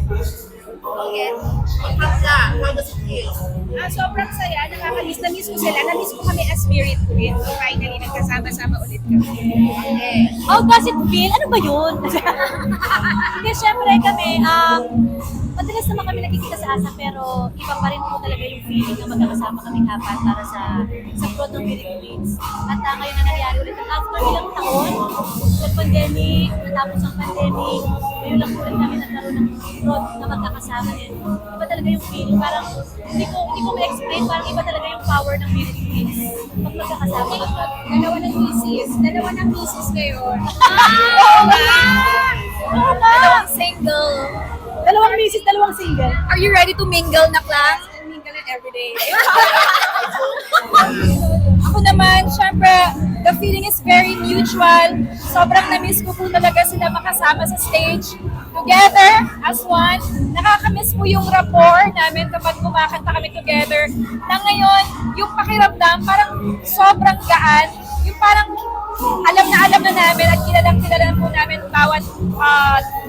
Okay. How does it feel? Sobrang saya, nakakamiss. Na-miss ko sila. Na-miss ko kami as Spirit Queen. So finally, nagkasama-sama ulit kami. Okay. How does it feel? Ano ba yun? Hindi, syempre kami, madalas naman kami nakikita sa ASA pero iba pa rin po talaga yung feeling na magkakasama kami apat para sa Prod ng Beauty Queens. At ngayon na nangyari ulit. At after ilang taon, sa pandemic, natapos ang pandemic, ngayon lang ulit namin nagkaroon ng Prod na magkakasama din. Iba talaga yung feeling. Parang hindi ko ma-explain, parang iba talaga yung power ng Beauty Queens pag magkakasama kami. Dalawa ng misis. Dalawa ng misis ngayon. Dalawang single. Dalawang misis, dalawang single. Are you ready to mingle na class? Mingle na everyday. Ako naman, syempre, the feeling is very mutual. Sobrang na-miss ko po talaga sila makasama sa stage. Together, as one. Nakakamiss po yung rapport namin kapag kumakanta kami together. Na ngayon, yung pakiramdam, parang sobrang gaan. Yung parang alam na namin at kilala na po namin bawat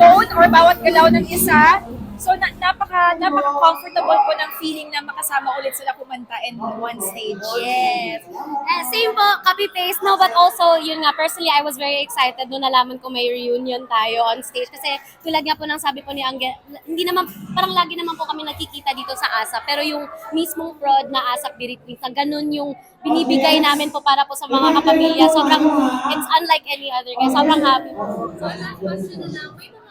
tone or bawat galaw ng isa. So napaka-comfortable po ng feeling na makasama ulit sila kumanta in one stage. Yes. Same po, copy-paste, no, but also, yun nga, personally, I was very excited nung nalaman ko may reunion tayo on stage. Kasi tulad nga po ng sabi po ni Angel, hindi naman, parang lagi naman po kami nakikita dito sa ASAP. Pero yung mismong prod na ASAP Beauty Queens, na ganun yung binibigay namin po para po sa mga kapamilya. Sobrang, it's unlike any other guys. Sobrang happy po. So last question na lang, may mga